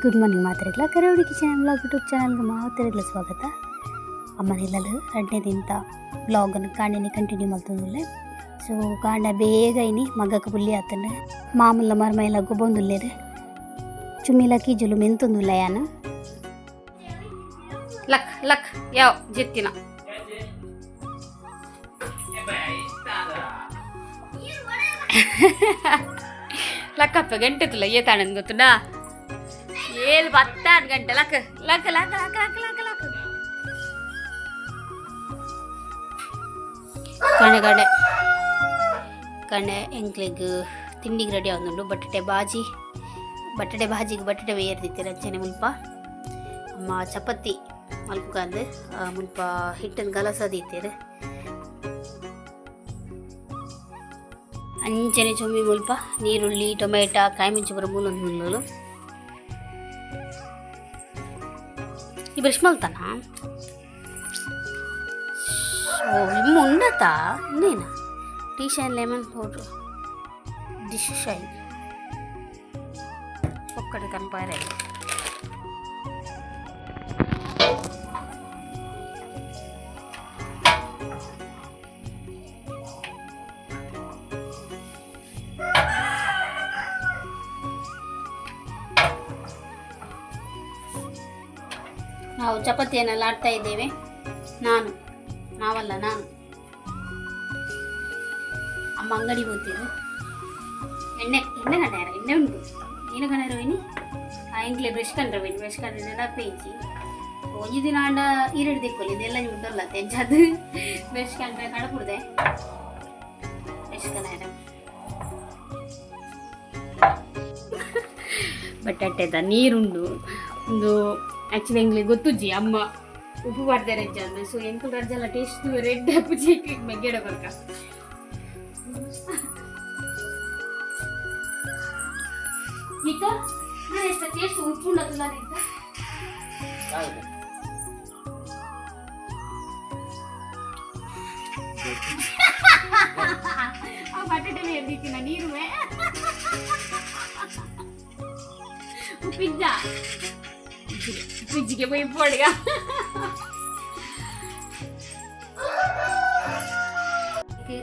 Good morning ಮಾತಾಡಲ್ಲ ಕರಾವಳಿ kitchen vlog YouTube ಚಾನಲ್ಗೆ ಮಾತಾಡಲ್ಲ ಸ್ವಾಗತ. ಅಮ್ಮನೆಲ್ಲೂ ರಂಟೆದಿಂತ ವ್ಲಾಗನ್ನು ಕಾಂಡೇನೆ ಕಂಟಿನ್ಯೂ ಮಾಡ್ತಂದುಲ್ಲೆ. ಸೊ ಕಾಂಡ ಬೇಗ ಇನಿ ಮಗಕ್ಕೆ ಬುಲ್ಲಿ ಆತಂಡೆ ಮಾಮೂಲ ಮರ್ಮ ಎಲ್ಲ ಗೊಬ್ಬೊಂದುಲ್ಲೇರು ಚುಮ್ಮಿಲಕ್ಕಿ ಜುಲು ಮೆಂತೊಂದುಲ್ಲ ಯಾನು ಲಕ್ ಲಕ್ ಯಾವ ಜೆತ್ತಿನ ಲಕ್ಕಪ್ಪ ಗಂಟೆ ತುಲ್ಲ ಏತಾಣನ್ ಗೊತ್ತುಂಡ ಏಳು 10 ಗಂಟೆ luck luck luck luck luck luck luck ಕಣೆ ಕಣೆ ಎಂಕ್ಲಿಗೆ ತಿಂಡಿಗೆ ರೆಡಿ ಆಗುಂಡು ಬಟಾಟೆ ಬಾಜಿಗೆ ಬಟಾಟೆ ಬೇರ್ದಿತ್ತೆ ರಂಚನೆ ಮುಲ್ಪ ಅಮ್ಮ ಚಪಾತಿ ಮಲ್ಪುಕಾಂದು ಮುಲ್ಪ ಹಿಟ್ಟನ್ನು ಗಲಸದಿತ್ತೇರು ಅಂಚನೆ ಚೊಮ್ಮಿ ಮುಲ್ಪ ನೀರುಳ್ಳಿ ಟೊಮೆಟೊ ಕಾಯಿ ಮೆಣಸು ಬರೋ ಮೂಲೊಂದು ಮುಲ್ಲಲು ಈ ಬ್ರಷ್ ಮಲ್ತಾನ ನಿಮ್ಮ ಉಂಡತಾ ಇನ್ನೇನ tea shine lemon powder dish shine ಒಕ್ಕಡೆ ಕನ್ಪಾರೆ ನಾವು ಚಪಾತಿಯನ್ನು ಲಾಡ್ತಾ ಇದ್ದೇವೆ. ನಾನು ಅಮ್ಮ ಅಂಗಡಿ ಹೋಗ್ತಿದ್ದು ಎಣ್ಣೆ ಕಣ್ಣಾರ ಎಣ್ಣೆ ಉಂಟು ಏನು ಕಣ್ಣಾರ ಹೋಯ್ನಿ ಆ ಎಂಕ್ಲೆ ಬ್ರಷ್ ಕಂಡ್ರೆ ನೆನಪೇಂಚಿ ಒಂಜಿ ದಿನ ಆಂಡ ಈರೆಡು ದಿಕ್ಕೊಲ್ಲಿ ಇದೆಲ್ಲ ಉಂಟಲ್ಲ ತೆಂಚದು ಬ್ರಷ್ ಕಂಡ್ರೆ ಕಡಪುಡ್ದೆ ಬ್ರಷ್ ಕಣ್ಣಾರ ಬಟಾಟೆದ ನೀರುಂಡು ಒಂದು ಆ್ಯಕ್ಚುಲಿ ಎಂಗ್ಲಿಗೆ ಗೊತ್ತುಜ್ಜಿ ಅಮ್ಮ ಉಪ್ಪು ಬರ್ತಾರೆ ಅಂದ್ರೆ ಸೊ ಎಂಕು ರಜ್ಜೆಲ್ಲ ಟೇಸ್ಟ್ ರೆಡ್ ಅಪ್ಪು ಚೀಕಿ ಮೆಗ್ಗೆಡ ಬರ್ಕ ಈಗ ನಾನು ಎಷ್ಟು ಟೇಸ್ಟ್ ಉಪ್ಪು ಉಂಡಲ್ಲ ನಿಂತ ಆ ಬಟಾಟೆ ಎದ್ದಿತ್ತಿನ ನೀರುವೆ ಪಿಜ್ಜಾ ಫ್ರಿಜ್ಜಿಗೆ പോയി പോടുക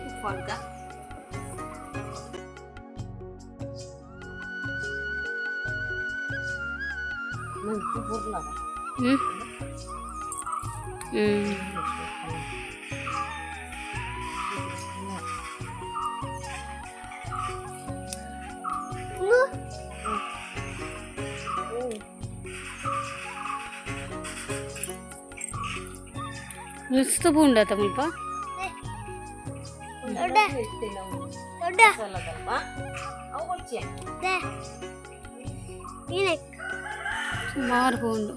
ഉപ്പാക്കുക ನುಸ್ತು ಬೂಂಡತ ಮುಲ್ಪ ಸುಮಾರು ಬೂಂಡು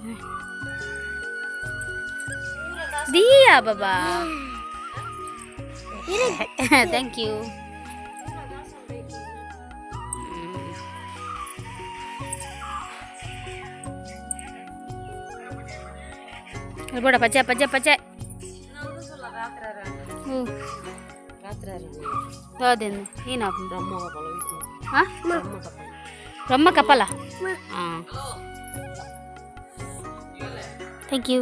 ದಿಯಾ ಬಾಬಾ ಥ್ಯಾಂಕ್ ಯು ಬೋಡ ಪಚ್ಚೆ ಯಾವ್ದೇನು ಏನಾಗ ಬ್ರಹ್ಮ ಕಪಲ ಹಾಂ ಥ್ಯಾಂಕ್ ಯು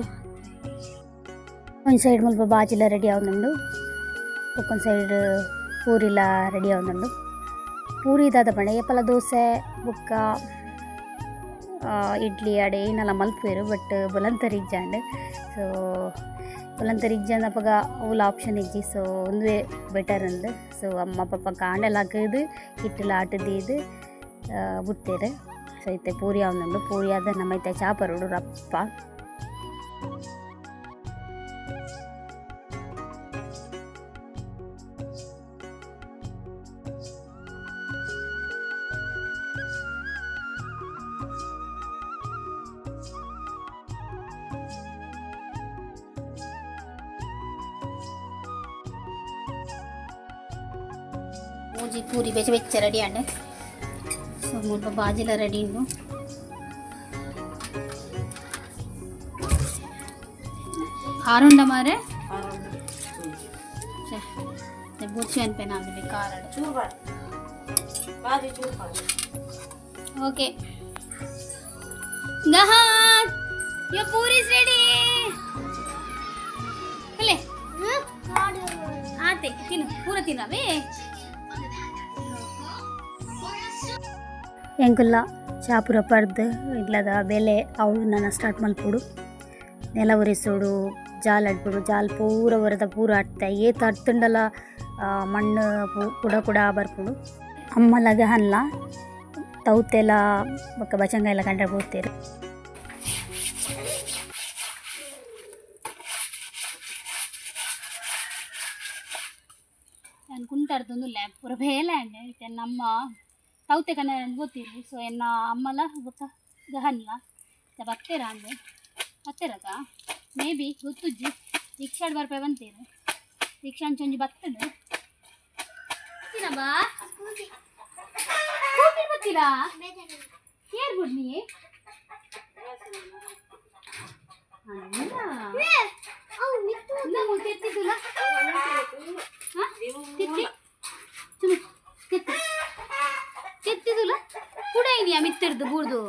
ಒಂದು ಸೈಡ್ ಮುಲ್ಪ ಬಾಜಿಲ ರೆಡಿ ಆಗುಂಡು ಒಕ್ಕೊಂದು ಸೈಡ್ ಪೂರಿಲ ರೆಡಿ ಆಗುಂಡು ಪೂರಿ ದಾದ ಪಂಡ ಏಪಲ ದೋಸೆ ಬುಕ್ಕ ಇಡ್ಲಿ ಅಡೆ ಏನೆಲ್ಲ ಮಲ್ಪೇರು ಬಟ್ ಬುಲಂತರಿ ಇಜ್ಜಾಂಡ್ ಸೊ ಬುಲಂತರಿ ಇಜ್ಜಂದಪ್ಪಗ ಅವಳ ಆಪ್ಷನ್ ಇಜ್ಜಿ ಸೊ ಒಂದೇ ಬೆಟರ್ ಅಂದು ಸೊ ಅಮ್ಮ ಪಪ್ಪ ಕಾಂಡೆಲ್ಲ ಹಾಕಿದು ಹಿಟ್ಟೆಲ್ಲ ಆಟದಿದ್ದು ಬಿಡ್ತೇರೆ ಸೊ ಐತೆ ಪೂರಿ ಆಗುಂಡು ಪೂರಿ ಆದ ನಮ್ಮೈತೆ ಚಾಪರೋಡು ರಪ್ಪ ಮೂಜಿ ಪೂರಿ ಬೆಚ್ಚ ರೆಡಿ ಆಂಡೆ ಸೊ ಮುಲ್ಪ ಬಾಜಿಲ ರೆಡಿ ಉಂಡು ಆರುಂಡ ಮಾರೆ ಬುಚ್ಚಿ ಅನ್ಪೇನ ಅಂದ್ರೆ ಖಾರ okay ಗಹಾನ್ your puri is ready ಅಲ್ಲೇ ಆತೆ ತಿನ್ನು ಪೂರ ತಿನ್ನವೇ ಎಂಕುಲ್ಲ ಚಾಪುರ ಪರ್ದು ಇಡ್ಲದ ಬೆಲೆ ಅವಳು ನಾನು ಸ್ಟಾರ್ಟ್ ಮಲ್ಪುಡು ನೆಲ ಒರೆಸೋಡು ಜಾಲ್ ಅಡ್ಬಿಡು ಜಾಲ್ ಪೂರ ಹೊರದ ಪೂರ ಆಡ್ತಾ ಏತ ಅಡ್ತುಂಡಲ ಮಣ್ಣು ಕುಡ ಬರ್ಪುಡು ಅಮ್ಮಲಗ ಹಲ್ಲ ತೌತೆಲ್ಲ ಬೊಕ್ಕ ಬಚಂಗ ಎಲ್ಲ ಕಂಡ್ರೆ ಬೋಗ್ತೀರು ನಾನು ಕುಂಟಾಡ್ತೊಂದು ಲ್ಯಾಬ್ ಪೂರ ಬೇಲೆ ಅಂಡೆ ನಮ್ಮ ತೌತೆ ಕನ್ನ ಗೊತ್ತಿರು ಸೊ ಎನ್ನ ಅಮ್ಮಲ ಬೊಕ್ಕ ಗಹನ್ಲ ಬತ್ತೇರ ಅಂದೆ ಬತ್ತೇರಕ ಮೇ ಬಿ ಗೊತ್ತುಜ್ಜಿ ರಿಕ್ಷಾಡ್ ಬರ್ಪೆ ಬಂತೇರು ರಿಕ್ಷಾ ಅಂಚೊಂಜಿ ಬತ್ತಡು ಬಾ ಬರ್ತೀರಾ ಏರ್ ಬಿಡ್ನಿ ತೆತ್ತಿದ್ದುಲ ತೆತ್ತಿದುಲ ಕೂಡ ಇದೆಯಾ ಮಿತ್ತರ್ದು ಬೂರ್ದು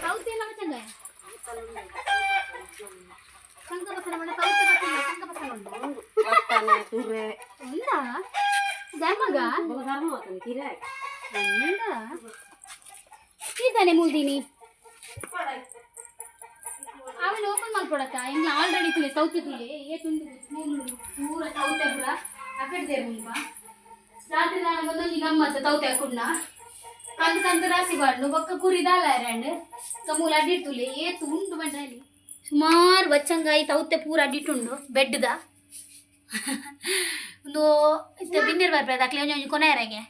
ಕೌತೆಲ್ಲ ಚಂದ ಸಂಕ ಬಸಲ ಮಾಡ ಕೌತೆ ಸಂಕ ಬಸಲ ఉందా ధర్మగా ఉందా ಇದ್ದಾನೆ ಮುಲ್ದಿನಿ ಅವನು ಓಪನ್ ಮಾಡ್ಕೊಡಕ್ಕ ಹಿಂಗೆ ಆಲ್ರೆಡಿ ತುಲೆ ಸೌತೆ ತುಲೆ ಏತುಂದು ಪೂರ ಸೌತೆ ಪೂರ ಅಕಡ್ದೆ ಮುಲ್ಪ ರಾತ್ರಿ ನಾನು ಬಂದೊಂದು ಗಮ್ಮತ್ತು ತೌತೆ ಹಾಕೊಂಡ ಕಂದು ಕಂದು ರಾಸಿ ಬಾಡ್ನು ಬೊಕ್ಕ ಕುರಿದಾಲ ಎರಡು ಕಮೂಲ ಅಡ್ಡಿಡ್ತುಲೆ ಏತು ಉಂಟು ಬಂಡ್ರಲ್ಲಿ ಸುಮಾರು ಬಚ್ಚಂಗಾಯಿ ತೌತೆ ಪೂರ ಅಡ್ಡಿಟ್ಟುಂಡು ಬೆಡ್ದ ಒಂದು ಬಿನ್ನಿರ್ ಬರ್ಬೇಕು ಅಕ್ಲೆ ಒಂಜಿ ಕೊನೆಯರೆಗೆ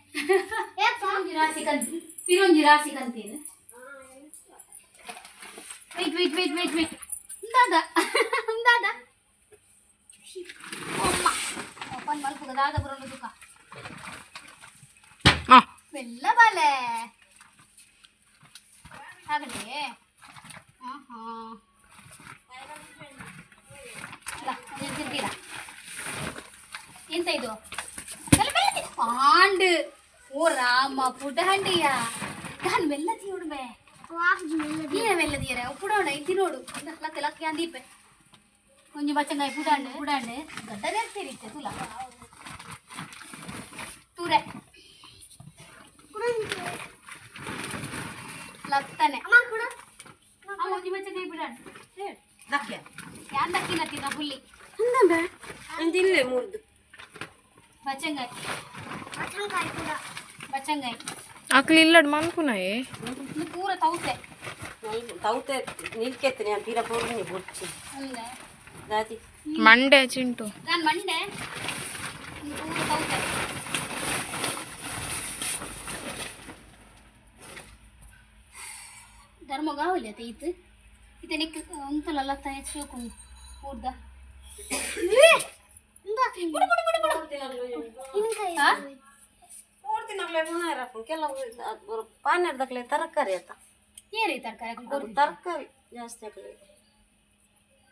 ಒಂಜಿ ರಾಸಿ ಕಂತು ಫಿರೊಂಜಿ ರಾಸಿ ಕಂತೀನಿ ವೆಯ್ಟ್ ಉಂದಾದ ಅಮ್ಮ ಓಪನ್ ಮಲ್ಪುಗ ದಾದ ಬರೋದು ದುಃಖ ಬೆಲ್ಲ ಬಾಲೆ ಹಾಗಲೇ ತಿಂತೀರಾ ಎಂತ ಇದು ಪಾಂಡ್ ಓ ರಾಮ ಪುಟ ಹಂಡಿಯ ನಾನು ಮೆಲ್ಲದಿ ಉಡ್ಬೆ ನೀನ ಮೆಲ್ಲದಿಯರ ಪುಡೋಣ ಇದು ನೋಡು ಲಕ್ಕ ಲಕ್ಕ ಅಂದೀಪೆ ಒಂಜಿ ಬಚ್ಚಂಗಾಯಿ ಪುಡಾಂಡೆ ಗಡ್ಡದೆ ಆಗ್ತಿರಿತ್ತೆ ತುಲ ತೂರೆ ಲತ್ತನೆ ಒಂಜಿ ಬಚ್ಚಂಗಾಯಿ ಪುಡಾಂಡೆ ಯಾನ್ ದಕ್ಕಿನ ತಿನ್ನ ಪುಲ್ಲಿ ಅಂದಿಲ್ಲೇ ಮುರ್ದು ಬಚ್ಚಂಗಾಯಿ ಅಕ್ಲಿ ಇಲ್ಲಡ್ ಮನ್ಕುನಾಯೆ ಪೂರ ತೌತೆ ತೌತೆ ನಿಲ್ಕೆತ್ತನೆ ಅಂತ ತೀರ ಪೂರ್ಣಿ ಬುರ್ಚಿ ಅಲ್ಲೇ ದಾತಿ ಮಂಡೆ ಚಿಂಟು ನಾನು ಮಂಡೆ ಪೂರ ತೌತೆ ಧರ್ಮಗಾವಲಿ ಅತ ಈತ್ ಇತ ನಿಕ್ ಉಂತಲಲ್ಲ ತ ಹೆಚ್ಚು ಊರ್ದ ಕೆಲವು ಪಾನ್ಯರ್ದಕ್ಲೆ ತರಕಾರಿ ಆತ ಏರಿ ತರಕಾರಿ ತರಕಾರಿ ಜಾಸ್ತಿ ಆಗ್ಲಿ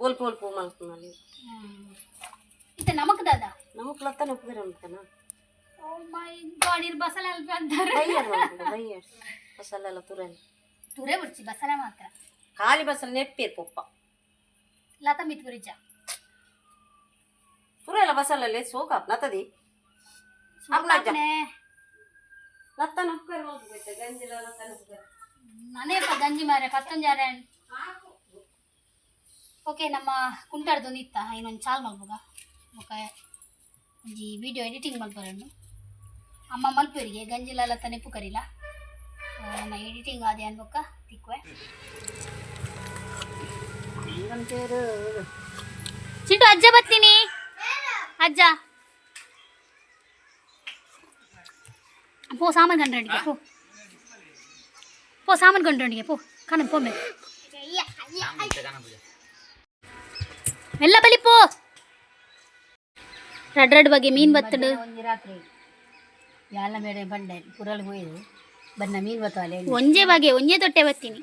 ಒಲ್ಪ ಮಲ್ಕೊಂಡಲ್ಲಿ ಇತ ನಮಕ್ ದಾದ ನಮಕ್ ಲತ್ತನ ಉಪ್ಪಿರ ಅಂತನ ಓ ಮೈ ಗಾಡ್ ಇರ್ ಬಸಲ ಅಲ್ಪ ಅಂತಾರೆ ಬಯ್ಯರ್ ಬಸಲೆಲ್ಲ ತುರಲಿ ತುರೆ ಬಿಡ್ಚಿ ಬಸಲ ಮಾತ್ರ ಖಾಲಿ ಬಸಲ್ ನೆಪ್ಪೇರ್ ಪೊಪ್ಪ ಲತಾ ಮಿತ್ ಗುರಿಜ ತುರೆಲ್ಲ ಬಸಲಲ್ಲಿ ಸೋಕಾಪ್ ಲತದಿ ಲತ್ತನ ಉಪ್ಪಿರ ಮಲ್ಕೋಯ್ತೆ ಗಂಜಿಲ ಲತ್ತನ ಉಪ್ಪಿರ ನಾನೇ ಗಂಜಿ ಮಾರೆ ಪತ್ತೊಂಜಾರೆ ಓಕೆ ನಮ್ಮ ಕುಂಟಾಡ್ದೊಂದು ಇತ್ತ ಇನ್ನೊಂದು ಚಾಲ್ ಮಲ್ಬೋಗ ಓಕೆ ಒಂಜಿ ವಿಡಿಯೋ ಎಡಿಟಿಂಗ್ ಮಲ್ಪರನ್ನು ಅಮ್ಮ ಮಲ್ಪೇರಿಗೆ ಗಂಜಿಲ ತನೆಪ್ಪು ಕರಿಲ ನಾ ಎಡಿಟಿಂಗ್ ಆದೆ ಅನ್ಬೊಕ್ಕ ತಿಕ್ವೆ ಚಿಂಟು ಅಜ್ಜ ಬರ್ತೀನಿ ಅಜ್ಜ ಪೋ ಸಾಮಾನು ಕಂಡ್ರಣಿಗೆ ಪೋ ಸಾಮಾನು ಕಂಡ್ರಣಿಗೆ ಪೋ ಕಾಣ ಪೋಮೆ ಎಲ್ಲ ಬಲಿ ಪೋ ರಡ್ ಬಗ್ಗೆ ಮೀನು ಬತ್ತಡು ಒಂಜಿ ರಾತ್ರಿ ಯಾಲ ಮೇಡೆ ಬಂಡೆ ಪುರಲ್ ಹೋಯ್ದು ಬನ್ನ ಮೀನು ಬತ್ತವಲೆ ಒಂಜೆ ಬಗೆ ಒಂಜೆ ತೊಟ್ಟೆ ಬತ್ತೀನಿ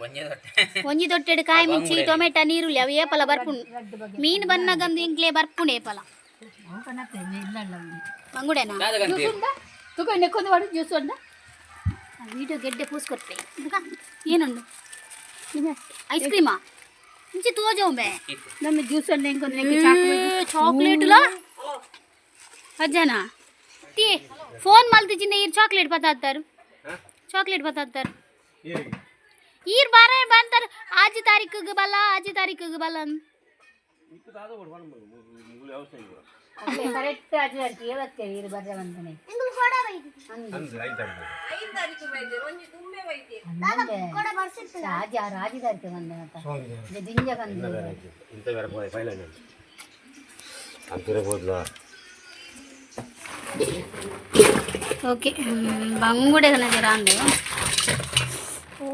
ಒಂಜಿ ತೊಟ್ಟೆಡು ಕಾಯಿ ಮುಚ್ಚಿ ಟೊಮೆಟೊ ನೀರುಳ್ಳಿ ಅವು ಏಪಲ ಬರ್ಪುಂಡು ಮೀನು ಬನ್ನಗಂದು ಇಂಕ್ಲೆ ಬರ್ಪುಂಡು ಏಪಲ ಮಂಗುಡೆನಾ ತುಕ ನೆಕ್ಕೊಂದು ಮಾಡು ಜ್ಯೂಸ್ ಒಂದ ವೀಡಿಯೋ ಗೆಡ್ಡೆ ಪೂಸ್ಕೊಟ್ಟೆ ಏನುಂಡು ನಿಮಗೆ ಐಸ್ ಕ್ರೀಮಾ ಇಂಚೆ ತೋಜೊಂಬೆ ನಮ್ಮ ಜ್ಯೂಸ್ ಅನ್ನ ಹೆಂಗೆ ಚಾಕ್ಲೇಟ್ಲಾ ಅಜ್ಜನಾ ती फोन मालती चिन्ह ईर चॉकलेट बतातर चॉकलेट बतातर ईर बारे बांतर आज तारीख ग बाला ಕರೆಕ್ಟ್ ಆಚೆ ಇವತ್ತೇ ಇರು ಬರ್ರೆ ಬಂದನೆ ಇಂದು ಕೊಡ ಬೈದಿ ಅಂದು 5 ತಾರೀಕು ಬೈದಿ ಒಂಜಿ ತುಂಬೆ ಬೈದಿ ಕೊಡ ಬರ್ಸಿತ್ತು ರಾಜಿ ತಾರೀಕು ಬಂದೆ ಅಂತ ದಿಂಜ ಬಂದು ಇಂತ ಬೇರೆ ಪೋಯ್ ಫೈಲ್ ಅಂತರ ಬೋದ್ಲಾ ಓಕೆ ಬಂಗುಡೆ ಕನ ಜರಾಂಡೆ ಓ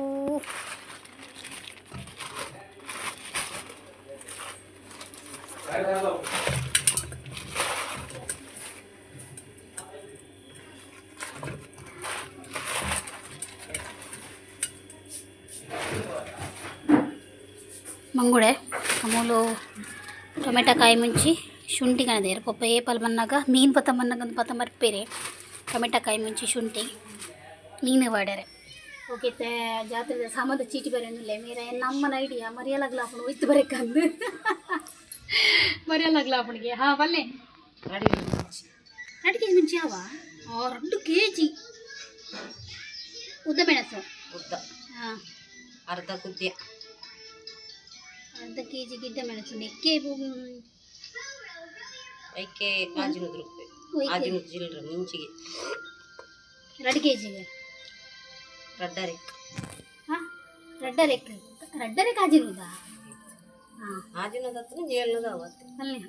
ಮಂಗುಡೆ ಅಮೂಲು ಟೊಮೆಟೊ ಕಾಯಿ ಮುಂಚಿ ಶುಂಠಿ ಕಣದೇರು ಪಪ್ಪ ಏಪಲ್ ಬನ್ನಾಗ ಮೀನು ಪತ್ತ ಬನ್ನಾಗ ಒಂದು ಪತ್ತ ಮರ್ಪೇರೆ ಟೊಮೆಟೊ ಕಾಯಿ ಮುಂಚಿ ಶುಂಠಿ ಮೀನು ವಾಡ್ಯಾರೆ ಓಕೆ ಜಾತ್ರೆ ಸಾಮದ ಚೀಟಿ ಬರೆಯೊಂದಿಲ್ಲ ಮೀರ ನಮ್ಮನ ಐಡಿಯಾ ಮರೆಯಲಾಗ್ಲಾಪಣ ಒಯ್ತು ಬರಕಂದು ಮರೆಯಲಾಗ್ಲಾಪಣಿಗೆ ಹಾಂ ಬಲ್ಲೆ 2 ಕೆಜಿ ಮುಂಚೆ ಯಾವ 2 ಕೆಜಿ ಉದ್ದ ಮೆಣಸು ಉದ್ದ ಹಾಂ ಅರ್ಧ ಕುದ್ಯ 1/2 ಕೆಜಿ ಗಿಡ್ಡ ಮೆಣಸು ನೆಕ್ಕೆ ಐಕೆ ಕಾಜಿನೂರು ರೂಪಾಯಿ ಕಾಜಿನೂರು ಜಿಲ್ರ ಮಿಂಚಿಗೆ 2 ಕೆಜಿಗೆ ರಡ್ಡರೆಕ್ ಹಾಂ ರಡ್ಡರೆ ಕಾಜಿನೂದಾ ಹಾಂ ಕಾಜಿನೂದ ಹತ್ರ ಜೇಲ್ನದ ಅವತ್ತು ಅಲ್ಲಿ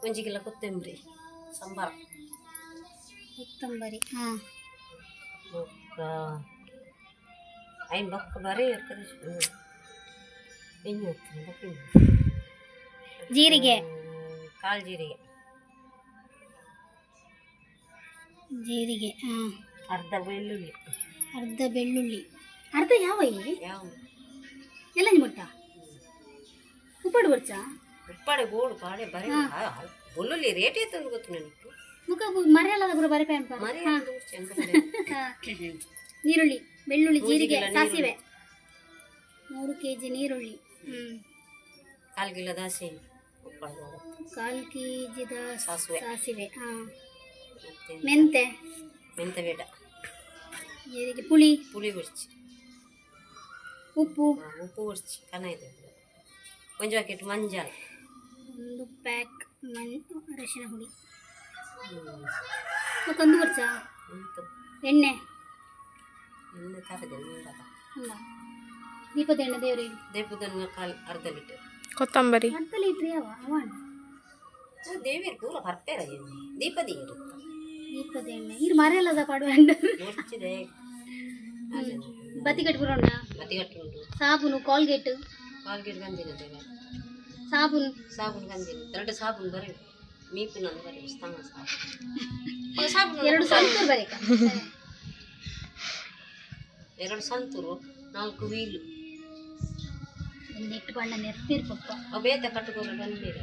ಒಂಜಿ ಕಿಲೋ ಕೊತ್ತಂಬರಿ ಸಂಬಾರ ಕೊತ್ತಂಬರಿ ಹಾಂ ಬೊಕ್ಕ ಐನ್ ಬೊಕ್ಕ ಬರೀ ಇನ್ನು ಜೀರಿಗೆ ಕಾಲು ಜೀರಿಗೆ ಹಾಂ ಅರ್ಧ ಬೆಳ್ಳುಳ್ಳಿ ಅರ್ಧ ಯಾವ ಯಾವ ಎಲ್ಲ ಮುಟ್ಟ ಉಪ್ಪಾಡು ಬರ್ಚಾ ಉಪ್ಪಾಡೆ ಗೋಡು ಪಾಡೆ ಬರೀ ಬೆಳ್ಳುಳ್ಳಿ ರೇಟ್ ಎತ್ತಂದು ಗೊತ್ತು ನನಗೆ ಮುಖ ಮರೆಯಲ್ಲದ ಗುರು ಬರೀ ಪ್ಯಾಂಪ ಮರಿ ನೀರುಳ್ಳಿ ಬೆಳ್ಳುಳ್ಳಿ ಜೀರಿಗೆ ಸಾಸಿವೆ 3 ಕೆಜಿ ನೀರುಳ್ಳಿ 1/4 ಕಿಲೋ ದಾಸೆ ಉಪ್ಪಾಡು 1/4 ಕೆಜಿದ ಸಾಸಿವೆ ಹಾಂ ಮೆಂತೆ ಬೇಡ ಜೀರಿಗೆ ಪುಳಿ ಬಿಡ್ಚಿ ಉಪ್ಪು ಬಿಡ್ಚಿ ಕನ ಇದೆ ಒಂದು ಪ್ಯಾಕೆಟ್ ಮಂಜಾಳ 1 ಪ್ಯಾಕ್ ಅರಿಶಿನ ಹುಡಿ ಒಂದು ಬರ್ಚಾ ಎಣ್ಣೆ ತರದೆ ಅಲ್ಲ ದೀಪದ ಎಣ್ಣೆ ದೇವದನ್ನ ಅರ್ಧ ಲೀಟರ್ ಕೊತ್ತಂಬರಿ ಅರ್ಧ ಲೀಟ್ರ್ ಯಾವ ಅವಾಣ ದೇವಿಯರು ಪೂರ ಬರ್ತಾರ ದೀಪದಿ ದೀಪದ ಎಣ್ಣೆ ಇರು ಮರೆಯಲ್ಲದ ಪಾಡುವಂಡ ಮುಚ್ಚಿದೆ ಬತ್ತಿ ಕಟ್ಬಿಡೋಣ ಉಂಟು ಸಾಬೂನು ಕಾಲ್ಗೇಟ್ ಗಂಜಿನ ದೇವ ಸಾಬೂನು ಗಂಜಿನ 2 ಸಾಬೂನು ಬರೀ ಮೀಪಿನ ಬರೀ ಸಾಬೂನು 2 ಸಂತೂರು ಬರೀಕ 2 ಸಂತೂರು 4 ವೀಲು ನೆಟ್ಟು ಬಣ್ಣ ನೆರ್ಪಿರ್ ಪಪ್ಪ ಬೇತ ಕಟ್ಟುಕೊಂಡು ಬಂದಿರ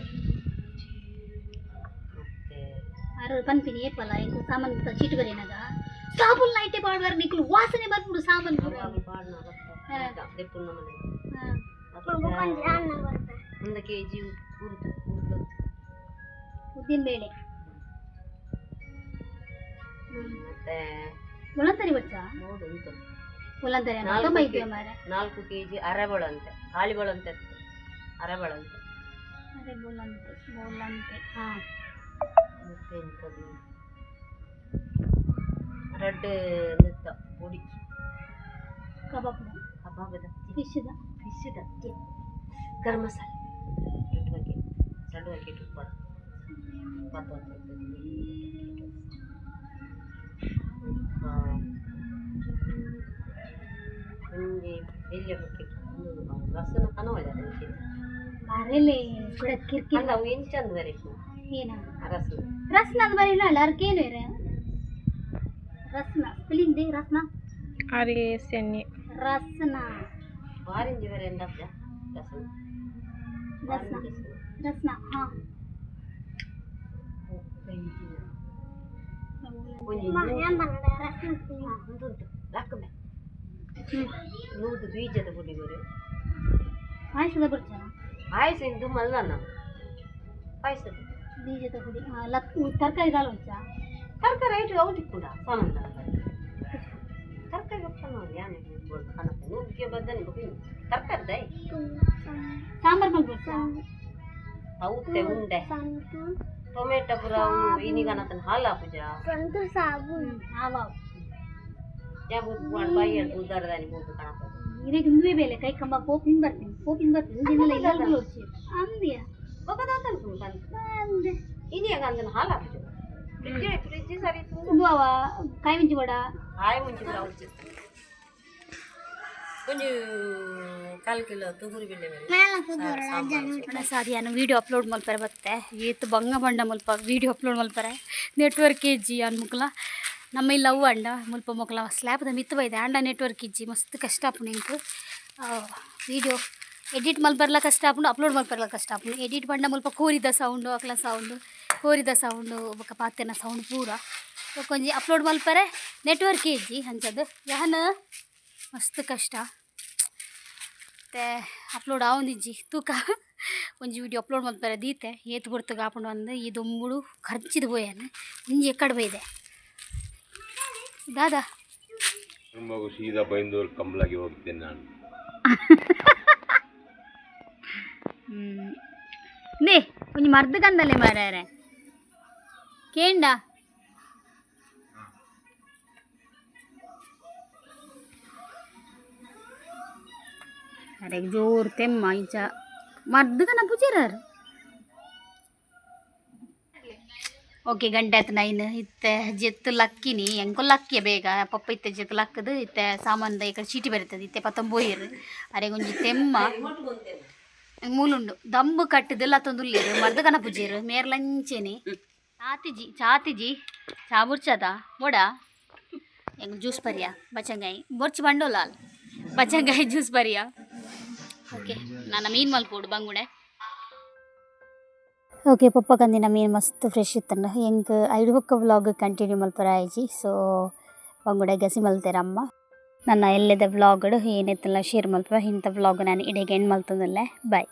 ಆರು ಪನ್ಪಿನಿ ಏಪಲ್ಲ ಇಂಕು ಸಾಮಾನು ಚೀಟು ಬರೀನದ ಸಾಬೂನ್ ನೈಟೆ ಪಾಡ್ವಾರ ನಿಕ್ಲು ವಾಸನೆ ಬರ್ಬಿಡು ಸಾಬೂನ್ ದೆಪ್ಪುನ ಮನೆ 1 ಕೆಜಿ ಉದ್ದಿನ ಬೇಳೆ ಮತ್ತೆ ಮುಳಂತರಿ ಬಚ್ಚಾ ನೋಡು ಉಂಟು ಮುಳಂತರಿ 4 ಕೆಜಿ ಅರೆಬಳಂತೆ ಕಾಳಿಬಳಂತೆ ಅರೆಬಳಂತೆ ಹಾಂ ಮತ್ತೆ ಎಂಥದ್ದು ರೆಡ್ ನೆತ್ತ ಪುಡಿ ಕಬಾಬದ ಫಿಶ್ದ ಗರಂ ಮಸಾಲೆ 2 ಪ್ಯಾಕೆಟ್ ಉಪ್ಪಾಡು 20 ಎಲ್ಲಿ ಪ್ಯಾಕೆಟ್ ರಸನ ಕನವಲ್ಲ ಅರೆಲೆ ಕೂಡ ಕಿರ್ಕಿ ಅಲ್ಲ ಅವು ಏನು ಚಂದ ಬರೀತು ಏನ ರಸನ ಅದು ಬರೀ ಅಲ್ಲ ಅರ್ಕೇನು ಇರ Rasna spelling Rasna RASNA Rasna orange ಬೇರೆ ಎಂದಪ್ಪ ರಸ್ನ ಹಾಂ ಹಾಕಬೇ ನೂದು ಬೀಜದ ಪುಡಿ ಬರು ಪಾಯಸದ ಬರ್ಚ ಪಾಯಸ ಇಂದು ಮಲ್ಲನ್ನ ಪಾಯಸದ ಬೀಜದ ಪುಡಿ ತರಕಾರಿ ದಾಲ್ ಹೊಂಚ ತರಕಾರಿ ಐಟು ಔಟಿ ಕೂಡ ಸಾಮಾನ್ಯ ತರಕಾರಿ ಒಪ್ಪನ ಯಾನೆ ಬೋರ್ಡ್ ಕಾಣತ್ತೆ ನೂಕೆ ಬದ್ದನೆ ಬುಕಿನ್ ತರಕಾರಿ ದೈ ಸಾಂಬಾರ್ ಮಾಡ್ಬೋಡ್ಸ ಹೌತೆ ಉಂಡೆ ಟೊಮೆಟೊ ಪುರಾವು ಇನಿಗನತನ ಹಾಲು ಹಾಪುಜ ಆವಾವ್ ಬಾಯಿ ಉದಾರದಾನಿ ಬೋದು ಕಾಣಪ್ಪ ಇದಕ್ಕೆ ಹಿಂದುವೆ ಬೇಲೆ ಕೈ ಕಂಬ ಪೋಪಿನ್ ಬರ್ತೀನಿ ಇದನ್ನೆಲ್ಲ ಇಲ್ಲಾರ್ದು ಅಂದಿಯಾ ಬಗದಾತನ ಅಂದೆ ಇನಿಯಾಗ ಅಂದನ ಹಾಲು ಹಾಪುಜ ಫ್ರಿಡ್ಜ್ ಸರಿ ಇದು ಅವ ಕಾಯಿ ಮುಂಚಿ ವಡ ಹಾಯ್ ಮುಂಚೆ ಬ್ಲೌಸ್ ಕೊಂಚ 1/4 ಕಿಲೋ ತುಗುರಿ ಬಿಲ್ಲೆ ಮೇಲೆ ಸಾಧ್ಯ ವೀಡಿಯೋ ಅಪ್ಲೋಡ್ ಮಲ್ಪರೆ ಬತ್ತೆ ಏತು ಬಂಗ ಬಂಡ ಮುಲ್ಪ ವೀಡಿಯೋ ಅಪ್ಲೋಡ್ ಮಲ್ಪರೆ ನೆಟ್ವರ್ಕ್ ಇಜ್ಜಿ ಅನ್ಮುಕ್ಲ ನಮ್ಮ ಇಲ್ಲ ಅವು ಅಂಡ ಮುಲ್ಪ ಮೊಕ್ಲ ಸ್ಲ್ಯಾಬ್ದ ಮಿತ್ತು ಬೈದೆ ಅಂಡ ನೆಟ್ವರ್ಕ್ ಇಜ್ಜಿ ಮಸ್ತ್ ಕಷ್ಟ ಆಪುಂಡು ಇಂಕ್ ವೀಡಿಯೋ ಎಡಿಟ್ ಮಲ್ಪರ್ಲ ಕಷ್ಟ ಆಪುಂಡು ಅಪ್ಲೋಡ್ ಮಲ್ಪರ್ಲ ಕಷ್ಟ ಆಪುಂಡು ಎಡಿಟ್ ಬಂಡ ಮುಲ್ಪ ಕೋರಿದ ಸೌಂಡು ಅಕ್ಲ ಬೊಕ ಪಾತೆನ ಸೌಂಡ್ ಪೂರ ಕೊಂಜಿ ಅಪ್ಲೋಡ್ ಮಲ್ಪರೆ ನೆಟ್ವರ್ಕ್ ಇಜ್ಜಿ ಅಂಚದು ಯಾನ ಮಸ್ತ್ ಕಷ್ಟ ಮತ್ತೆ ಅಪ್ಲೋಡ್ ಆವೊಂದಿಜ್ಜಿ ತೂಕ ಒಂಜಿ ವೀಡಿಯೋ ಅಪ್ಲೋಡ್ ಮಲ್ಪರೆ ದೀತೆ ಏತು ಬುಡ್ತಗ ಆಪುಂಡು ಅಂದು ಈ ದೊಂಬುಡು ಖರ್ಚಿದು ಬೋಯನ ಇಂಜಿ ಎಕ್ಕಡ ಬೈದೆ ದಾದಾ ಮಗು ಸೀದಾ ಬೈಂದೂರು ಕಂಬಳಾಗಿ ಹೋಗ್ತೇನೆ ನಾನು ನೇ ಒಂಜಿ ಮರ್ದ ಕಂದಲ್ಲೇ ಮಾರ್ಯಾರೆ ಕೇಂಡ ಅರೆ ಜೋರು ತೆಮ್ಮ ಇಂಚ ಮರ್ದಗನ ಪುಜಿರಾರು ಓಕೆ ಗಂಟೆ ಆಯ್ತು 9 ಇತ್ತೆ ಜೆತ್ತು ಲಕ್ಕಿನಿ ಎಂಕೊ ಲಕ್ಕಿಯ ಬೇಗ ಪಪ್ಪ ಇತ್ತೆ ಜೆತ್ತು ಲಕ್ಕದು ಇತ್ತೆ ಸಾಮಾನ್ದ ಈ ಕಡೆ ಚೀಟಿ ಬರ್ತದೆ ಇತ್ತೆ ಪತ್ತೊಂಬೋಯಿರು ಅರೆ ಒಂಜಿ ತೆಮ್ಮ ಮೂಲುಂಡು ದಮ್ಮು ಕಟ್ಟದೆಲ್ಲ ತೊಂದುಲ್ಲೇರು ಮರ್ದಗನ ಪುಜೀರು ಮೇರ್ಲಂಚೇನಿ ಚಾತಿಜಿ ಚಾ ಬುರ್ಚದ ಬೋಡ ಹೆಂಗ ಜ್ಯೂಸ್ ಪರಿಯಾ ಬಚಂಗಾಯಿ ಬೊರ್ಚಿ ಬಂಡೋಲಾಲ್ ಬಚಂಗಾಯಿ ಜ್ಯೂಸ್ ಪರಿಯಾ ಓಕೆ ನಾನು ಮೀನು ಮಲ್ಪೋಡು ಬಂಗುಡೆ ಓಕೆ ಪಪ್ಪ ಕಂದಿನ ಮೀನು ಮಸ್ತ್ ಫ್ರೆಶ್ ಇತ್ತಂಡ ಹೆಂಗೆ ಐದು ಹೊಕ್ಕ ವ್ಲಾಗ್ ಕಂಟಿನ್ಯೂ ಮಲ್ಪರ ಆಯ್ಜಿ ಸೊ ಬಂಗುಡೆ ಗಸಿ ಮಲ್ತೇರ ಅಮ್ಮ ನನ್ನ ಎಲ್ಲದ ವ್ಲಾಗಡು ಏನಿತ್ತಲ್ಲ ಶೇರ್ ಮಲ್ಪರ ಇಂಥ ವ್ಲಾಗ್ ನಾನು ಇಡೆಗೆ ಎಂಡ್ ಮಲ್ತಂದಲ್ಲೇ ಬಾಯ್